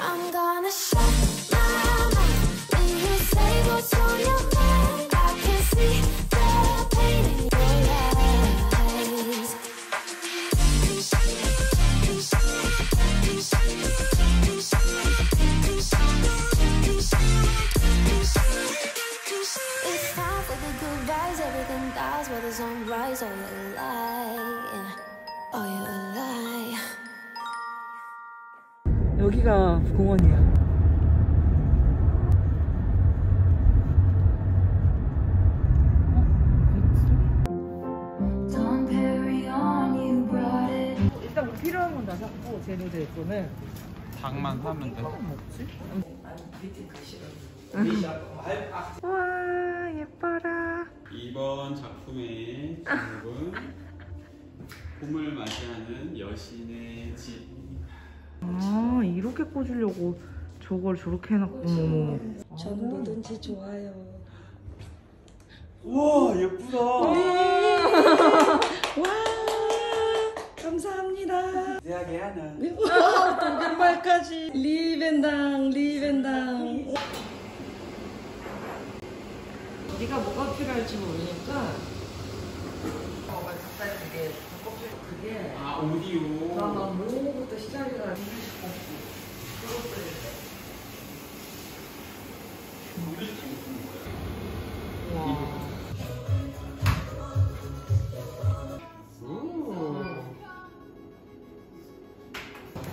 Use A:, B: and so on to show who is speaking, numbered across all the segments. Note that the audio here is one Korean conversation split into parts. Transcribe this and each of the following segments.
A: I'm gonna shut my mouth when you say what's on your mind. I can see the pain in your eyes. It's time for the good vibes, everything dies where the sun rises. Oh, you lie, oh, you lie.
B: 여기가 공원이야. 일단 뭐 필요한 건 다 샀고 쟤네들 거는
C: 닭만 사면 돼.
B: 먹지? 와 예뻐라.
C: 이번 작품의 제목은 봄을 맞이하는 여신의 집.
B: 아 이렇게 꽂으려고 저걸 저렇게 해놨구나.
D: 저는 뭐든지 좋아요.
C: 우와 예쁘다.
D: 와 감사합니다.
C: 대하게 하는.
D: 도겸말까지 리벤당 리벤당. 네가 뭐가 필요할지 모르니까. 그게 그게.
C: 아 오디오.
D: 나막 뭐부터 시작이라.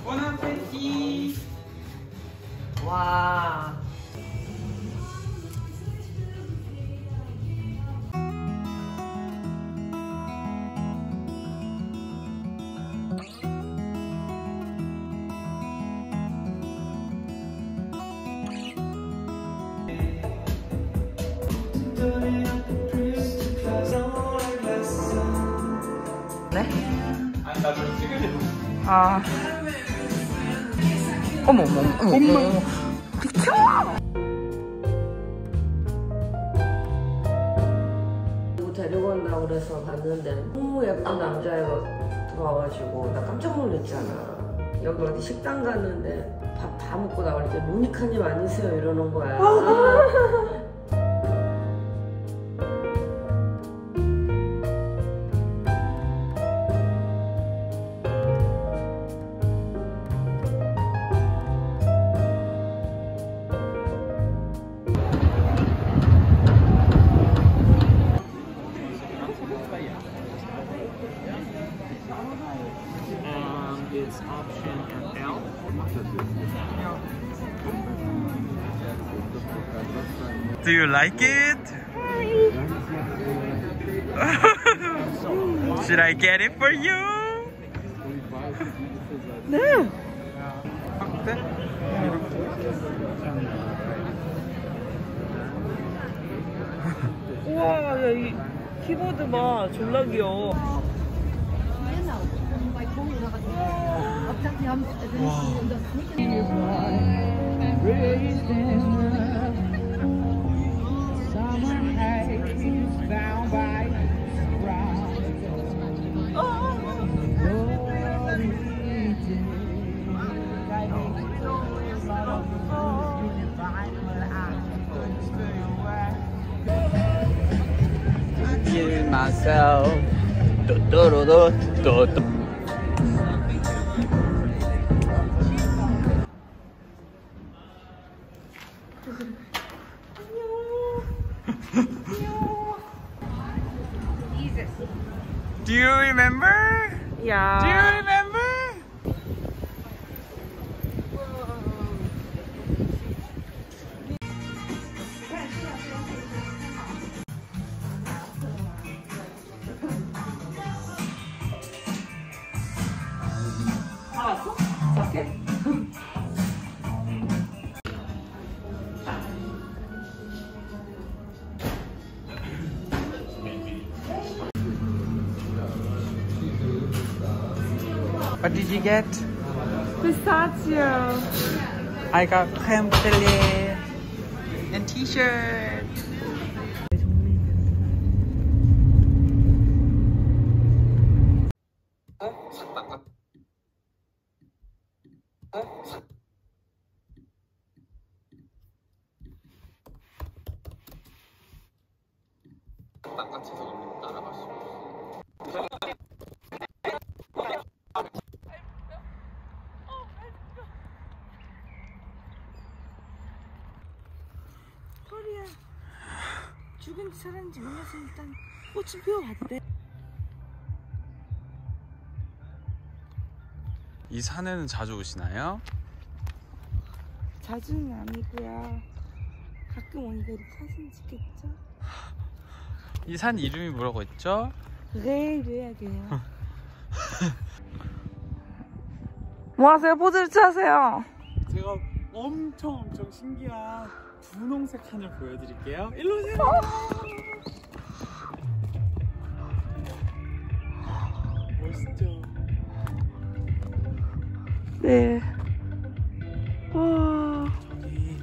C: 보나페티.
D: 와.
B: 네?
C: 아니 나 저기 찍으려고.
B: 아. 어머 어머 어머. 비켜.
D: 누구 데리고 온다고 그래서 갔는데 너무 예쁜 남자애가 들어와가지고 나 깜짝 놀랐잖아. 여기 어디 식당 갔는데 밥 다 먹고 나올 때 모니카님 아니세요 이러는 거야.
C: It's option L. Do you like it? Should I get it for you?
B: 네. 우와 야이 키보드 봐 졸라 귀여워.
C: Give myself. Do you remember?
B: 야.
C: Do you remember?
D: 알았어? 자켓.
C: What did you get?
B: 피스타치오.
C: I got creme brulee and t-shirt.
B: 죽은지 살았는지 몰라서 일단 꽃을 피워봤대.
C: 이 산에는 자주 오시나요?
B: 자주는 아니고요. 가끔 오니까 이렇게 사진 찍겠죠?
C: 이 산 이름이 뭐라고 했죠?
B: 레이르야게요. 뭐 하세요? 포즈를 취하세요.
C: 제가 엄청 신기한 분홍색 하늘 보여드릴게요. 일로 오세요. 멋있죠?
B: 네. 와.
C: 저기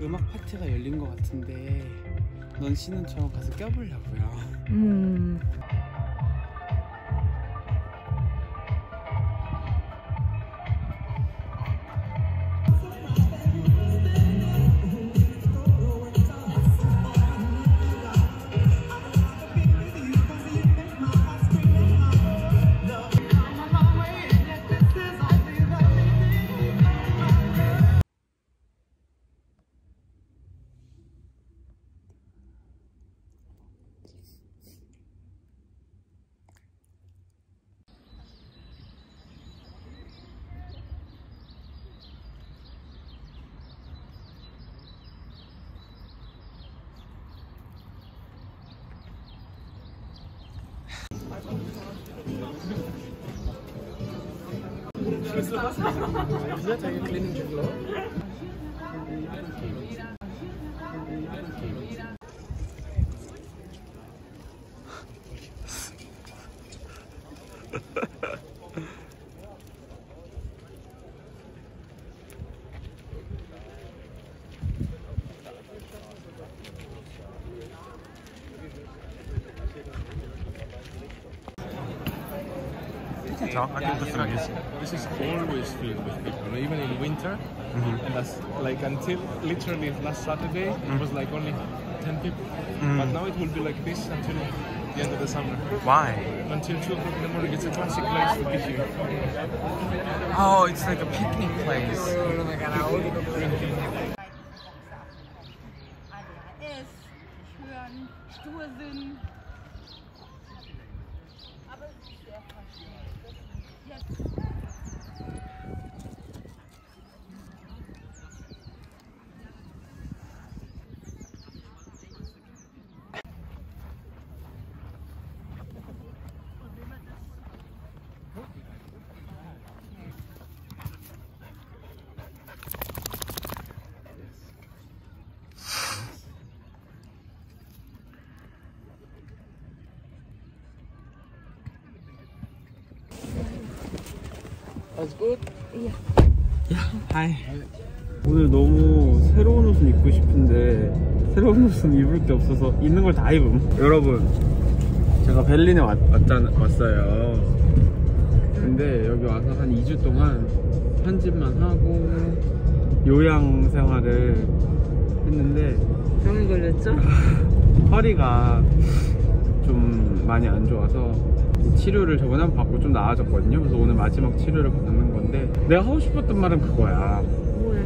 C: 음악 파티가 열린 것 같은데 넌 신은처럼 가서 껴보려고요.
E: This is always filled with people, even in winter. And that's like until literally last Saturday, it was like only 10 people. But now it will be like this until the end of the summer.
C: Why?
E: Until 2 o'clock in the morning. It's a classic place to be here.
C: Oh, it's like a picnic place.
E: That's good.
C: 하이. 오늘 너무 새로운 옷을 입고 싶은데 새로운 옷은 입을 게 없어서 있는 걸 다 입음. 여러분, 제가 베를린에 왔어요. 근데 여기 와서 한 2주 동안 편집만 하고 요양 생활을 했는데
B: 병이 걸렸죠?
C: 허리가 좀 많이 안 좋아서 치료를 저번에 한번 받고 좀 나아졌거든요. 그래서 오늘 마지막 치료를 받는 건데 내가 하고 싶었던 말은 그거야.
B: 뭐야?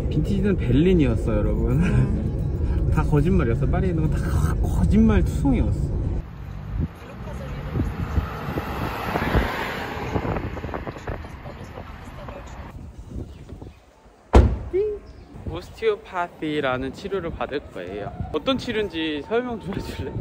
C: 빈티지는 베를린이었어, 여러분. 다 거짓말이었어. 파리에 있는 건 다 거짓말 투성이었어. 오스티오파티라는 치료를 받을 거예요. 어떤 치료인지 설명 좀 해줄래?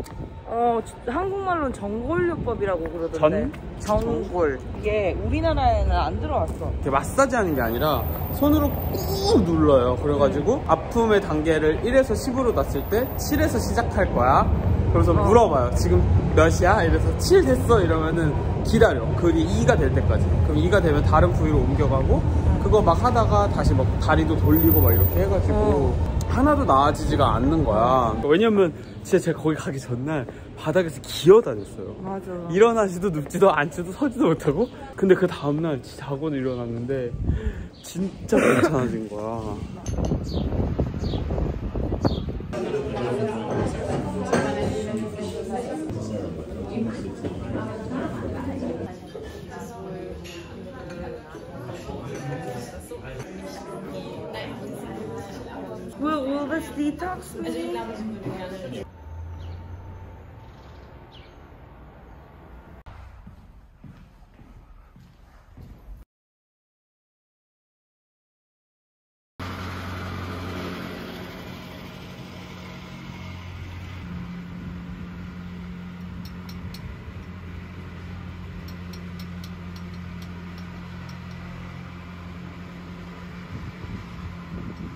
B: 한국말로는 정골요법이라고 그러던데. 정골. 이게 우리나라에는 안 들어왔어.
C: 이렇게 마사지 하는 게 아니라 손으로 꾹 눌러요. 그래가지고 아픔의 단계를 1에서 10으로 놨을 때 7에서 시작할 거야. 그래서 물어봐요. 지금 몇이야? 이래서 7 됐어 이러면은 기다려. 그게 2가 될 때까지. 그럼 2가 되면 다른 부위로 옮겨가고 그거 막 하다가 다시 막 다리도 돌리고 막 이렇게 해가지고 하나도 나아지지가 않는 거야. 왜냐면 진짜 제가 거기 가기 전날 바닥에서 기어다녔어요.
B: 맞아.
C: 일어나지도 눕지도 앉지도 서지도 못하고. 근데 그 다음날 자고는 일어났는데 진짜 괜찮아진 거야.
B: 왜
D: let's detox me.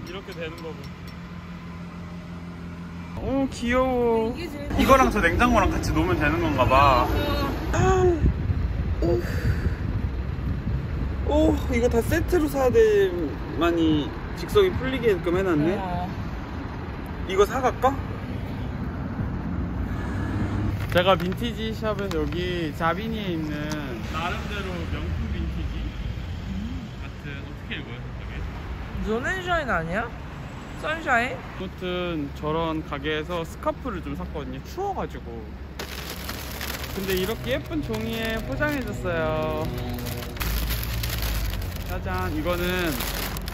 C: 이렇게 되는 거고. 오 귀여워. 이거랑 저 냉장고랑 같이 놓으면 되는 건가 봐. 오 이거 다 세트로 사야 될만이 직성이 풀리게끔 해놨네. 이거 사갈까? 제가 빈티지 샵에서 여기 자비니에 있는 나름대로 명품 빈티지 같은, 어떻게 읽어요?
B: 존앤샤인 아니야? 선샤인?
C: 아무튼 저런 가게에서 스카프를 좀 샀거든요. 추워가지고. 근데 이렇게 예쁜 종이에 포장해줬어요. 짜잔. 이거는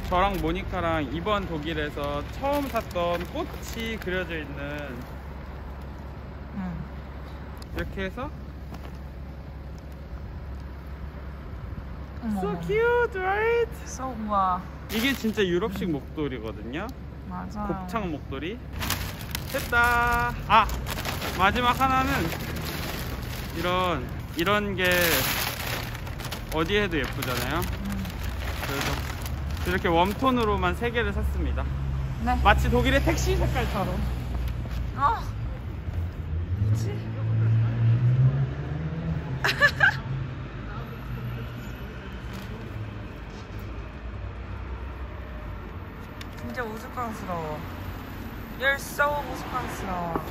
C: 저랑 모니카랑 이번 독일에서 처음 샀던 꽃이 그려져 있는, 이렇게 해서 So cute, right?
B: 와.
C: 이게 진짜 유럽식 목도리거든요.
B: 맞아.
C: 곱창 목도리. 됐다. 아 마지막 하나는 이런 게 어디에 해도 예쁘잖아요. 그래서 이렇게 웜톤으로만 3개를 샀습니다.
B: 네.
C: 마치 독일의 택시 색깔처럼.
B: 뭐지? 진짜 우스꽝스러워. You're so 우스꽝스러워.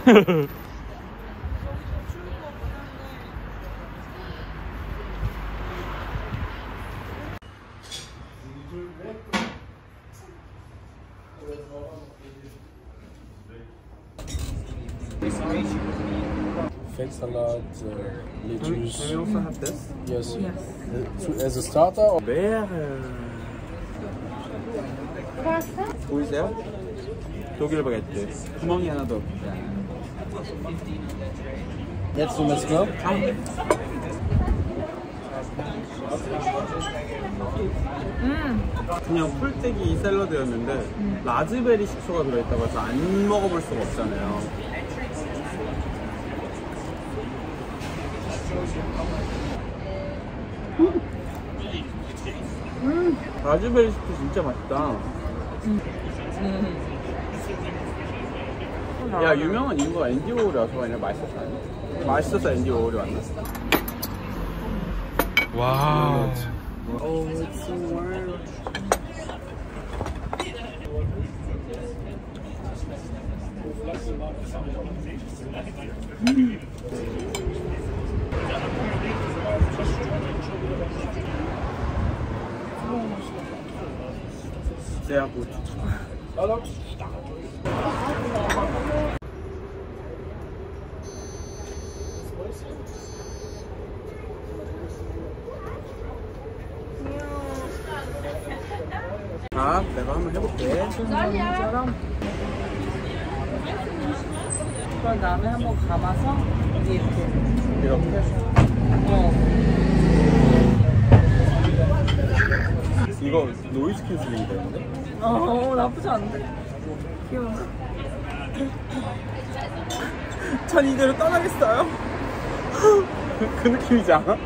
F: Fake salad, lettuce.
C: Can we also have this?
F: Yes. As a starter? Or
C: 보이세요? 독일 바게트. 구멍이 하나도 없지.
F: Jetzt du Metzger?
C: 그냥 풀떼기 샐러드였는데 라즈베리 식초가 들어있다고 해서 안 먹어볼 수가 없잖아요. 라즈베리 식초 진짜 맛있다. 야 유명한 인구가 앤디 워홀이 와서 아니라 맛있었어 아니? 맛있어서 앤디 워홀이 왔나? 와우. Oh, it's so warm. Sehr gut. 자, 내가 한번 해볼게.
B: 그런 다음에 한번 감아서 이렇게.
C: 이렇게. 이거 노이즈 캔슬링이 되는데?
B: 나쁘지 않은데? 귀여워.
C: 전 이대로 떠나겠어요. 그 느낌이지 않아?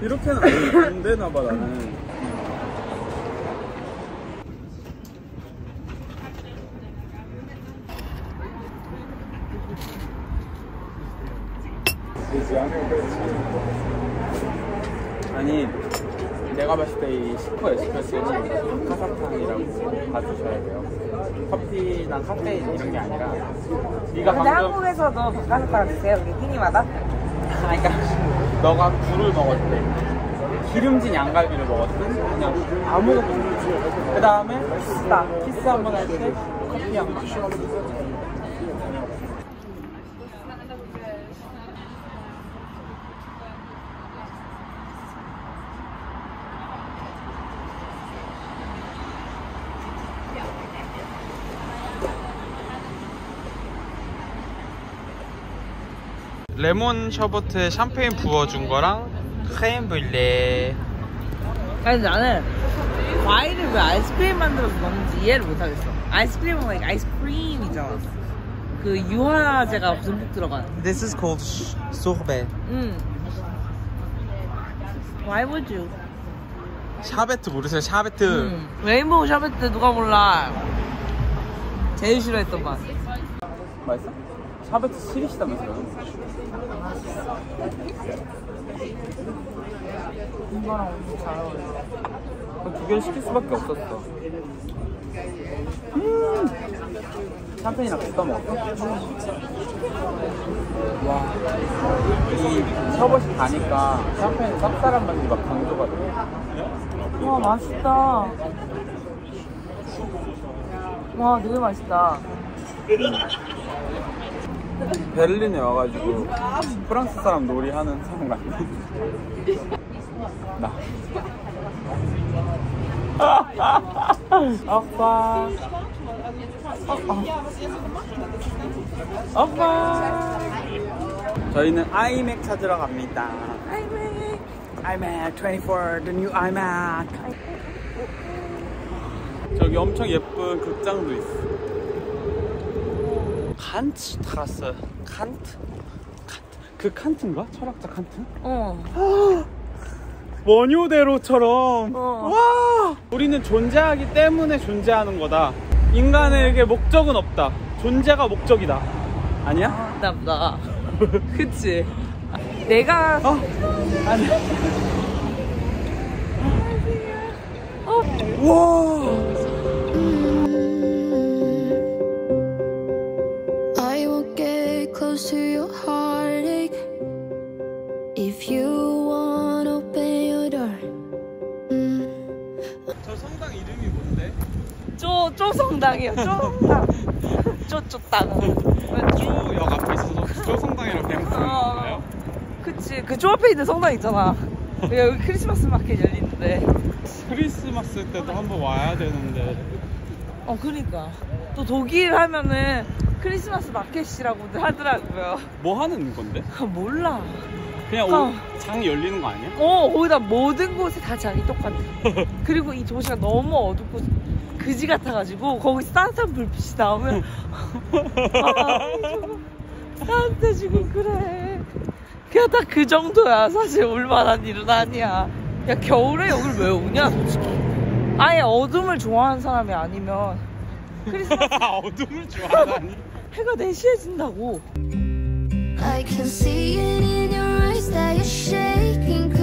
C: 이렇게는 안 되나봐 나는. 아니 내가 봤을 때 이 슈퍼 에스프레소는 카사탕이라고 봐주셔야 돼요. 커피나 카페인 이런 게 아니라 네가
B: 근데
C: 방금
B: 한국에서도 닭가슴살 드세요? 우리 끼니마다?
C: 그러니까 너가 굴을 먹었대, 기름진 양갈비를 먹었든 그냥 아무것도. 그 다음에 키스 한번 할 때 커피 한 번. 레몬 셔버트에 샴페인 부어준 거랑 크림 블레.
B: 아니 나는 과일을 왜 아이스크림 만들어서 먹는지 이해를 못하겠어. 아이스크림은 like 아이스크림이잖아. 그 유화제가 듬뿍 들어간.
C: This is called sorbet.
B: Why would you?
C: 샤베트 모르세요? 샤베트.
B: 레인보우 샤베트 누가 몰라. 제일 싫어했던 맛.
C: 맛있어? 샤베트 싫으시다면서요?
B: 이거랑 엄청 잘 어울려.
C: 두 개를 시킬 수밖에 없었어. 샴페인이랑 볶아 먹었어? 와, 이 셔벗이 가니까 샴페인 쌉쌀한 맛이 막 강조가 돼.
B: 와 맛있다. 와 되게 맛있다.
C: 베를린에 와가지고 프랑스 사람 놀이하는 사람 같아. 나. 오빠. 오빠. 저희는 아이맥 찾으러 갑니다. 아이맥 24, the new iMac. 저기 엄청 예쁜 극장도 있어. 칸트 트라스. 칸트? 그 칸트인가? 철학자 칸트? 원효대로처럼. 와! 우리는 존재하기 때문에 존재하는 거다. 인간에게 목적은 없다. 존재가 목적이다. 아니야?
B: 나보다. 그치? 내가
C: 아니. 와!
A: I will get close to your heartache if you want to open your door.
C: 저 성당 이름이 뭔데?
B: 쪼성당이요. 쪼성당. 쪼땅.
C: 쪼역 앞에 있어서 쪼성당이라고 그냥 부르는 건가요?
B: 그치. 그 쪼 앞에 있는 성당 있잖아. 여기 크리스마스 마켓 열리는데.
C: 크리스마스 때도 한번 와야 되는데.
B: 그러니까. 또 독일 하면은 크리스마스 마켓이라고들 하더라고요.
C: 뭐 하는 건데?
B: 몰라.
C: 그냥 장이 열리는 거 아니야?
B: 거기다 모든 곳에 다 장이 똑같아. 그리고 이 도시가 너무 어둡고 그지 같아가지고 거기서 따뜻한 불빛이 나오면 나한테 지금 그래. 그냥 딱 그 정도야. 사실 올만한 일은 아니야. 야 겨울에 여길 왜 오냐 솔직히. 아예 어둠을 좋아하는 사람이 아니면 크리스마스
C: 어둠을 좋아하다니.
B: 해가 내시해진다고.
A: I can see it in your eyes that you're shaking.